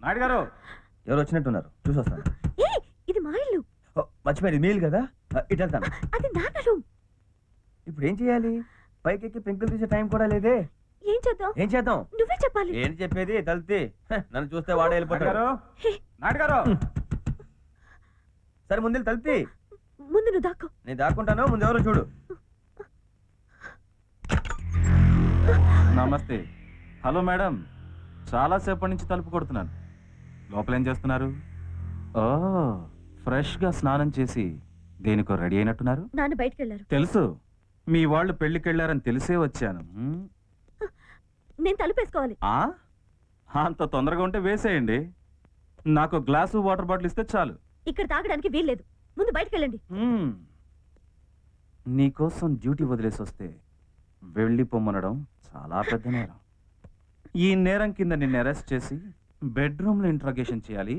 నాయుడు గారు ఎవరు వచ్చినట్టున్నారు, చూసి వస్తాను. ఇది మా ఇల్లు. మర్చిపోయింది, మీల్ కదా, ఇటు వెళ్తాను. అది నాన్న రూమ్. ఇప్పుడు ఏం చేయాలి? పైకి ఎక్కి పెంకులు తీసే టైం కూడా లేదే. ఏం చేద్దాం? నువ్వే చెప్పాలి. ఏంటి చెప్పేది? తల్తి నన్ను చూస్తే వాడే వెళ్ళిపోతారు. నాయుడు గారు సరే ముందు తల్తి. ముందు నువ్వు దాక్కో. నేను దాక్కుంటాను, ముందు ఎవరో చూడు. నమస్తే. హలో మేడం, చాలాసేపటి నుంచి తలుపు కొడుతున్నాను. లోపల ఏం చేస్తున్నారు? ఓ, ఫ్రెష్గా స్నానం చేసి దేనికో రెడీ అయినట్టున్నారు. నాన్న బయటికి వెళ్ళారు. తెలుసు, మీ వాళ్ళు పెళ్లికి వెళ్ళారని తెలిసే వచ్చాను. నేను తలుపేసుకోవాలి. అంత తొందరగా ఉంటే వేసేయండి. నాకు గ్లాసు వాటర్ బాటిల్ ఇస్తే చాలు. ఇక్కడ తాగడానికి వీల్లేదు. ముందు బయటికి వెళ్ళండి. నీకోసం డ్యూటీ వదిలేసి వస్తే వెళ్ళిపోమ్మనడం చాలా పెద్ద నేరం. ఈ నేరం కింద నిన్ను అరెస్ట్ చేసి బెడ్రూమ్లో ఇంట్రాగేషన్ చేయాలి.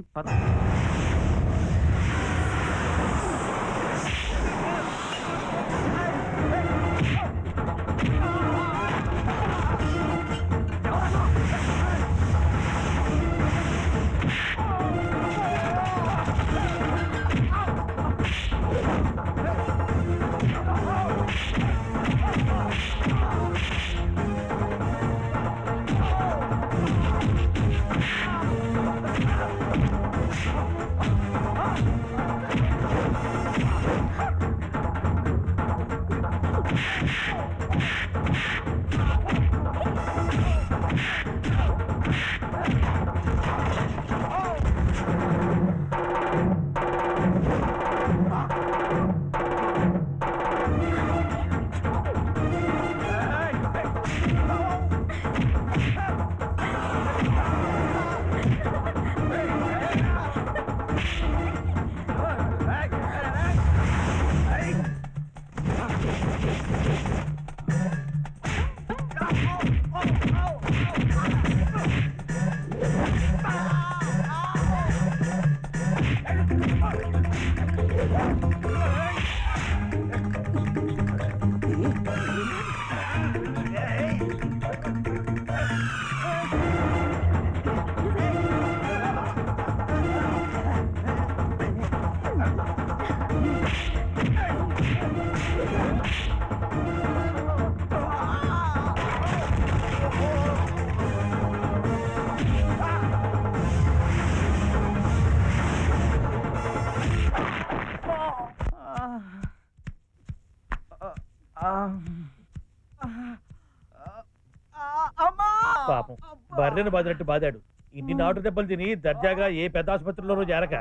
పాపం బర్రెను బాదినట్టు బాదాడు. ఇన్ని నాటు దెబ్బలు తిని దర్జాగా ఏ పెద్ద ఆసుపత్రిలోనూ చేరక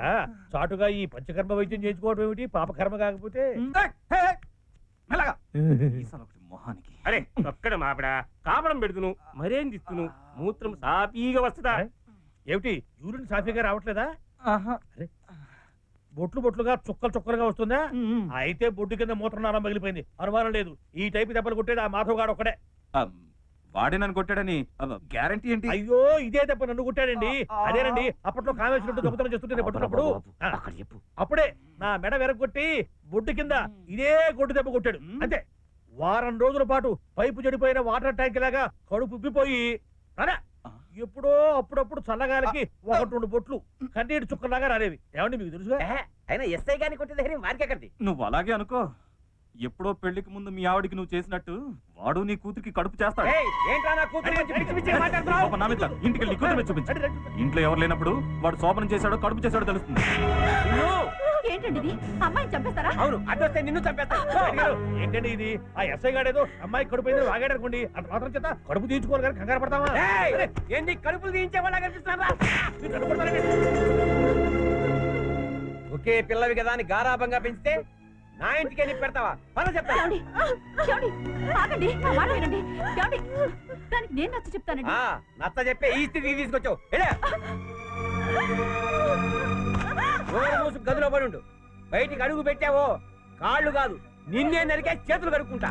చాటుగా ఈ పంచకర్మ వైద్యం చేయించుకోవడం ఏమిటి? పాపకర్మ కాకపోతే అరే ఒక్కడ మాపడా కాపడం పెడుతును మరేం తిస్తును మూత్రం సాఫీగా వస్తుందా? ఏమిటి యూరిన్ సాఫీగా రావట్లేదా? అరే బొట్లు బొట్లుగా చుక్కలుగా వస్తుందా? అయితే బొడ్డు కింద మూత్రనాళం పగిలిపోయింది, అనుమానం లేదు. ఈ టైపు దెబ్బలు కొట్టేది ఆ మాధవ్ గాడు ఒక్కడే. వాడే నన్ను కొట్టాడని గ్యారంటీ ఏంటి? అయ్యో ఇదే దెబ్బ నన్ను కొట్టాడండి. అదేనండి అప్పట్లో కామేశ్వరుడు దొంగతనం చేస్తుంటే పట్టుకున్నప్పుడు అప్పుడే నా మెడ వెరగొట్టి బొడ్డు కింద ఇదే గొడ్డు దెబ్బ కొట్టాడు. అంతే. వారం రోజుల పాటు పైపు చెడిపోయిన వాటర్ ట్యాంక్ లాగా కడుపు ఉబ్బిపోయి అలా ఎప్పుడో అప్పుడప్పుడు చల్లగాలికి 1-2 బొట్లు కన్నీటి చుక్కలాగా రాలేవి. ఏమండి మీకు తెలుసు? అయినా ఎస్ఐ గాని కొట్టే దగ్గర వారికెక్కడిది? నువ్వు అలాగే అనుకో. ఎప్పుడో పెళ్లికి ముందు మీ ఆవిడికి నువ్వు చేసినట్టు వాడు నీ కూతురికి కడుపు చేస్తాడు. ఇంటికి చూపించు. ఇంట్లో ఎవరు లేనప్పుడు వాడు శోభనం చేశాడో కడుపు చేశాడో తెలుస్తుంది. ఏంటండి అమ్మాయిని చంపేస్తారా? అవును, అడ్డొస్తే నిన్ను చంపేస్తా. ఏంటండి ఇది? ఆ ఎస్ఐ గాడేదో అమ్మాయి కడుపు అయింది వాగాడు అనుకోండి, అంత మాత్రం చేత కడుపు తీయించుకోవాలి కానీ కంగారు పడతావా? ఏంటి కడుపులు తీయించే వాళ్ళ కనిపిస్తున్నారా? ఒకే పిల్లవి కదా అని గారాభంగా పెంచితే నా ఇంటికి వెళ్ళి పెడతావా? పద చెప్తా. నేను నచ్చ చెప్తానండి. నచ్చ చెప్పే ఈ స్థితికి తీసుకొచ్చావు. గదిలో పడి ఉండు. బయటికి అడుగు పెట్టావో కాళ్ళు కాదు నిన్నే నరికే చేతులు కడుక్కుంటా.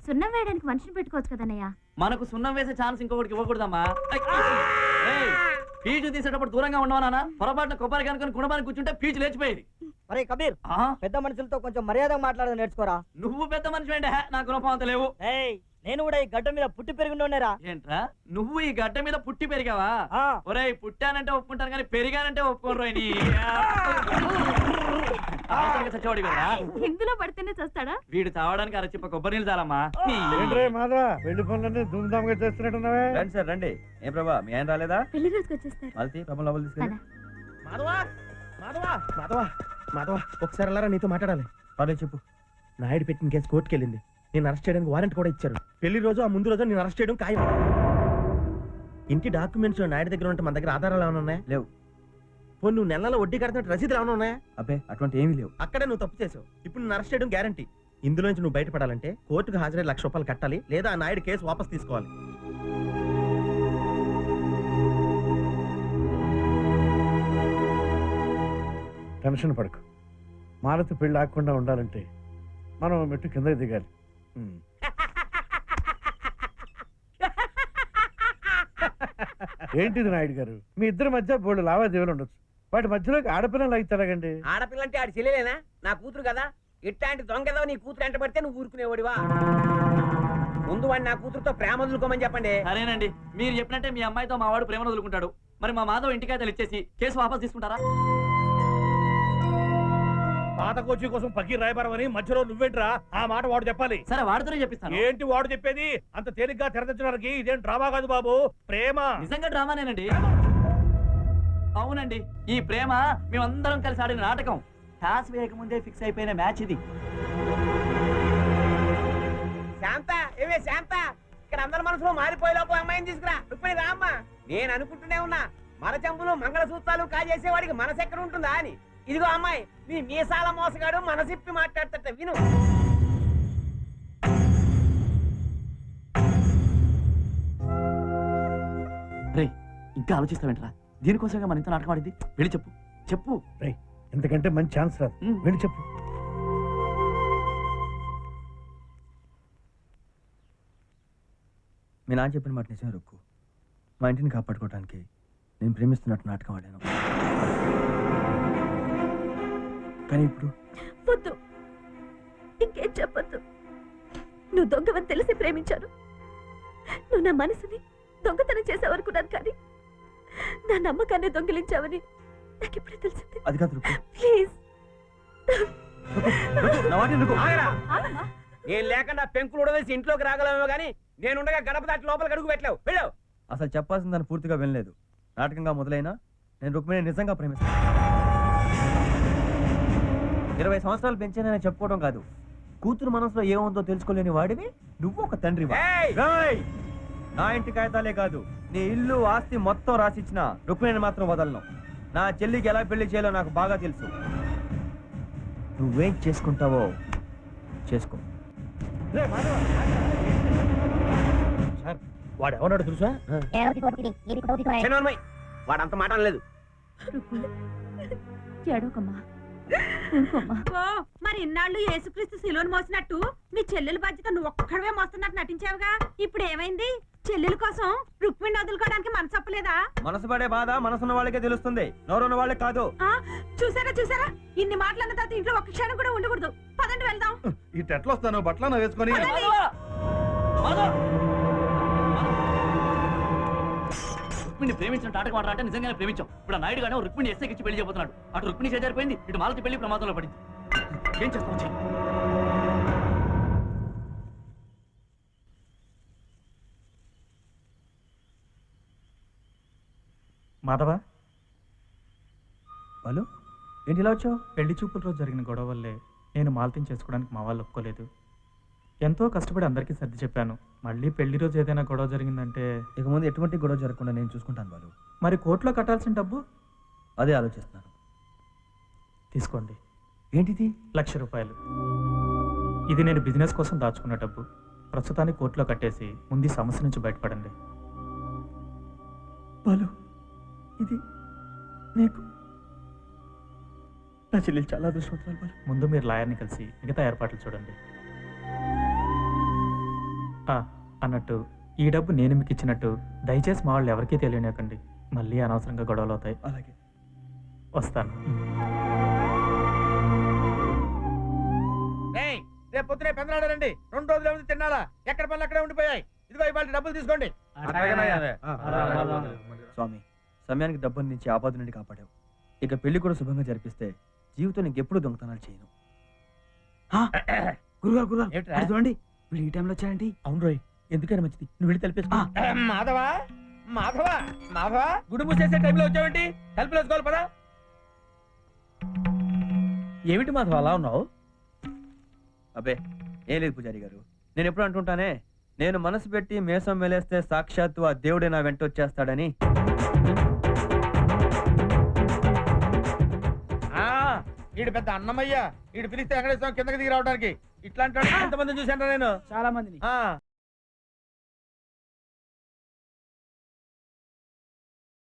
సున్నం వేయడానికి మనిషిని పెట్టుకోవచ్చు కదన్నయ్య. మనకు సున్నం వేసే ఛాన్స్ ఇంకొకటికి ఇవ్వకూడదమ్మా. ఫీజు తీసేటప్పుడు దూరంగా ఉండవా నాన్న? పొరపాటున కొబ్బరి కనుకొని గుణమానికి కూర్చుంటే ఫీజు లేచిపోయేది. అరే కబీర్, ఆ? పెద్ద మనుషులతో కొంచెం మర్యాదగా మాట్లాడడం నేర్చుకోరా. నువ్వు పెద్ద మనిషి ఏంటే నాకు రూపం అంత లేవు. ఏయ్, నేను కూడా ఈ గడ్డ మీద పుట్టి పెరిగినోనేరా. ఏంట్రా నువ్వు ఈ గడ్డ మీద పుట్టి పెరిగావా? ఆ. ఒరేయ్ పుట్టానంటే ఒప్పుకుంటాను కానీ పెరిగానంటే ఒప్పుకోను రోయ్ నీ. చచ్చేవాడి కదా ఇందులో పడితేనే చేస్తాడా? వీడు చావడానికి అరచిప్ప కొబ్బరి నీళ్ళు చాలమ్మా. మాధవ పెళ్లి పనులన్నీ ధూమ్ధామ్ గా చేస్తున్నట్టున్నావే. రండి సార్ రండి. ఏం ప్రభా మీ ఆయన రాలేదా? పెళ్లి రోజుకి వచ్చేస్తారు. మాలతి ప్రభా లోపల తీసుకెళ్ళి. మాధవా మాధవా మాధవా మాధవా ఒకసారి అలా నీతో మాట్లాడాలి. పర్లేదు చెప్పు. నాయుడు పెట్టిన కేసు కోర్టుకి వెళ్ళింది. నేను అరెస్ట్ చేయడానికి వారెంట్ కూడా ఇచ్చారు. పెళ్లి రోజు ఆ ముందు రోజు నేను అరెస్ట్ చేయడం ఖాయం. ఇంటి డాక్యుమెంట్స్ నాయుడు దగ్గర ఉంటే మన దగ్గర ఆధారాలు ఏమైనా ఉన్నాయా? లేవు. పోనీ నువ్వు నెలలో వడ్డీ కడుతున్నట్టు రసీదులు ఏమైనా ఉన్నాయా? అబ్బే అటువంటి ఏమీ లేవు. అక్కడే నువ్వు తప్పు చేసావు. ఇప్పుడు నేను అరెస్ట్ చేయడం గ్యారంటీ. ఇందులోంచి నువ్వు బయటపడాలంటే కోర్టుకు హాజరై ₹1,00,000 కట్టాలి, లేదా ఆ నాయుడు కేసు వాపస్ తీసుకోవాలి. టెన్షన్ పడకు. మాలతి పెళ్లి ఆగకుండా ఉండాలంటే మనం మెట్టు కిందకి దిగాలి. ఏంటిది నాయుడు గారు, మీ ఇద్దరి మధ్య బోల్డు లావాదేవీలు ఉండొచ్చు. వాటి మధ్యలోకి ఆడపిల్లలు అయితే ఎలాగండి? ఆడపిల్లంటే ఆడి చెల్లెలేనా? నా కూతురు కదా. ఇట్లాంటి దొంగదో నీ కూతురు ఎంట పడితే నువ్వు ఊరుకునేవాడివా? ముందు వాడిని నా కూతురుతో ప్రేమ వదులుకోమని చెప్పండి. సరేనండి, మీరు చెప్పినట్టే మీ అమ్మాయితో మా వాడు ప్రేమను వదులుకుంటాడు. మరి మా మాధవ్ ఇంటికైతే ఇచ్చేసి కేసు వాపస్ తీసుకుంటారా? పాత కోచి కోసం పకీర్ రాయబారం అని మధ్యలో నువ్వేంట్రా? ఆ మాట వాడు చెప్పాలి. సరే వాడితోనే చెప్పిస్తాను. ఏంటి వాడు చెప్పేది? అంత తేలిగ్గా తెరదించడానికి ఇదేం డ్రామా కాదు బాబు, ప్రేమ. నిజంగా డ్రామానేనండి. అవునండి, ఈ ప్రేమ మేమందరం కలిసి ఆడిన నాటకం. టాస్ వేయకముందే ఫిక్స్ అయిపోయిన మ్యాచ్ ఇది. శాంత, ఏమే శాంత, ఇక్కడ అందరి మనసులో మారిపోయే లోపు అమ్మాయిని తీసుకురా. ఇప్పుడు రామ్మా. నేను అనుకుంటూనే ఉన్నా, మన చెంపులు మంగళసూత్రాలు కాజేసేవాడికి మనసు ఎక్కడ ఉంటుందా అని. ఇదిగో అమ్మాయి, నీ మీసాల మోసగాడు మనసిప్పి మాట్లాడతట, విను. రే ఇంకా ఆలోచిస్తావేంట్రా? దీనికోసంగా మన ఇంత నాటకం ఆడింది. వెళ్ళి చెప్పు చెప్పు. ఎందుకంటే మంచి ఛాన్స్ రాదు. వెళ్ళి చెప్పు. మీ నాన్న చెప్పిన మాట నిజమే రుక్కు. మా ఇంటిని కాపాడుకోవడానికి నేను ప్రేమిస్తున్నట్టు నాటకం ఆడాను. కానీ ఇప్పుడు వద్దు, ఇంకేం చెప్పొద్దు. నువ్వు దొంగవని తెలిసి ప్రేమించాను. నువ్వు నా మనసుని దొంగతనం చేసావనుకున్నాను, కానీ నా నమ్మకాన్ని దొంగిలించావని నాకు ఇప్పుడే తెలిసింది. అది కాదు రుక్కు. ప్లీజ్ నా మాట విను రుక్కు. ఆగరా. ఆగమ్మా. నేను లేకుండా పెంకులు ఉడవేసి ఇంట్లోకి రాగలమేమో గానీ నేనుండగా గడప దాటి లోపలికి అడుగు పెట్టలేవు. వెళ్ళావు. అసలు చెప్పాల్సిన దాన్ని పూర్తిగా వినలేదు. నాటకంగా మొదలైనా నేను రుక్మిణిని నిజంగా ప్రేమిస్తాను. 20 సంవత్సరాలు పెంచానని చెప్పుకోవడం కాదు, కూతురు మనసులో ఏముందో తెలుసుకోలేని వాడివి నువ్వు ఒక తండ్రి. ఏయ్! నా ఇంటి కాగితాలే కాదు, నీ ఇల్లు ఆస్తి మొత్తం రాసిచ్చిన రుక్మిణిని మాత్రం వదలను. నా చెల్లికి ఎలా పెళ్లి చేయాలో నాకు బాగా తెలుసు. నువ్వేం చేసుకుంటావో చేసుకో. సార్, వాడు ఎవన్నాడు తెలుసా? చిన్నమ్మాయి, వాడు అంత మాట లేదు. ఏడోకమ్మా, ఊరుకోమ్మా. మరి ఇన్నాళ్ళు యేసుక్రీస్తు శిలువను మోసినట్టు మీ చెల్లెల బాధ్యత నువ్వు ఒక్కడవే మోస్తున్నట్టు నటించావుగా. ఇప్పుడు ఏమైంది? చెల్లెల కోసం రుక్మిణి వదులుకోవడానికి మనసు ఒప్పలేదా? మనసు పడే బాధ మనసున్న వాళ్ళకే తెలుస్తుంది, నోరున్న వాళ్ళకి కాదు. చూసారా చూసారా, ఇన్ని మాటలన్న తర్వాత ఇంట్లో ఒక్క క్షణం కూడా ఉండకూడదు. పదండి వెళ్దాం. ఈ టెట్లు వస్తాను బట్టలను వేసుకొని. రుక్మిణి ప్రేమించిన నాటకం ఆడరా అంటే నిజంగానే ప్రేమించాం. ఇప్పుడు ఆ నాయుడు గానే రుక్మిణి ఎస్ఐకి ఇచ్చి పెళ్లి చేయబోతున్నాడు. అటు రుక్మిణి చేజారిపోయింది, ఇటు మాలతి పెళ్లి ప్రమాదంలో పడింది. ఏం చేస్తాం? చెయ్యి. మాధవ, వాళ్ళు ఏంటి ఇలా వచ్చావు? పెళ్లి చూపుల రోజు జరిగిన గొడవ వల్లే నేను మాలతిని చేసుకోవడానికి మా వాళ్ళు ఒప్పుకోలేదు. ఎంతో కష్టపడి అందరికీ సర్ది చెప్పాను. మళ్ళీ పెళ్లి రోజు ఏదైనా గొడవ జరిగిందంటే ఇక ముందు ఎటువంటి గొడవ జరగకుండా నేను చూసుకుంటాను వాళ్ళు. మరి కోర్టులో కట్టాల్సిన డబ్బు అదే ఆలోచిస్తున్నాను. తీసుకోండి. ఏంటిది? ₹1,00,000. ఇది నేను బిజినెస్ కోసం దాచుకున్న డబ్బు. ప్రస్తుతానికి కోర్టులో కట్టేసి ముందు సమస్య నుంచి బయటపడండి. బాలు, ఇది నీకు నా చెల్లెలు చాలా అదృష్టవంతురాలు బాలు. ముందు మీరు లాయర్ని కలిసి మిగతా ఏర్పాట్లు చూడండి. అన్నట్టు ఈ డబ్బు నేను మీకు ఇచ్చినట్టు దయచేసి మా వాళ్ళు ఎవరికీ తెలియనివ్వకండి. మళ్ళీ అనవసరంగా గొడవలు అవుతాయి. అలాగే. వస్తాను. రేపు పొద్దునే పెందలాడారండి. 2 రోజులు ఏముంది తిన్నాలా? ఎక్కడ పనులు అక్కడే ఉండిపోయాయి. ఇదిగో ఇవాళ డబ్బులు తీసుకోండి. స్వామి, సమయానికి డబ్బుల నుంచి ఆపద నుండి కాపాడావు. ఇక పెళ్లి కూడా శుభంగా జరిపిస్తే జీవితం ఇంకెప్పుడు దొంగతనాలు చేయను. ఏమిట్రా? చూడండి వీడు ఈ టైంలో వచ్చాయండి. అవును రోయ్, ఎందుకని మంచిది నువ్వు వెళ్ళి తలిపేసుకో. మాధవా మాధవా మాధవా, గుడి మూసేసే టైంలో వచ్చావేంటి? తలుపులు వేసుకోవాలి పదా. ఏమిటి మాధవ అలా ఉన్నావు? అబ్బే ఏం లేదు పూజారి గారు, నేను ఎప్పుడు అంటుంటానే, నేను మనసు పెట్టి మేసం మెలేస్తే సాక్షాత్తు ఆ దేవుడే నా వెంట వచ్చేస్తాడని. వీడు పెద్ద అన్నమయ్య. వీడు పిలిస్తే వెంకటేశ్వరం కిందకి దిగి రావడానికి. ఇట్లాంటి ఎంతమంది చూశాను నేను. చాలా మందిని.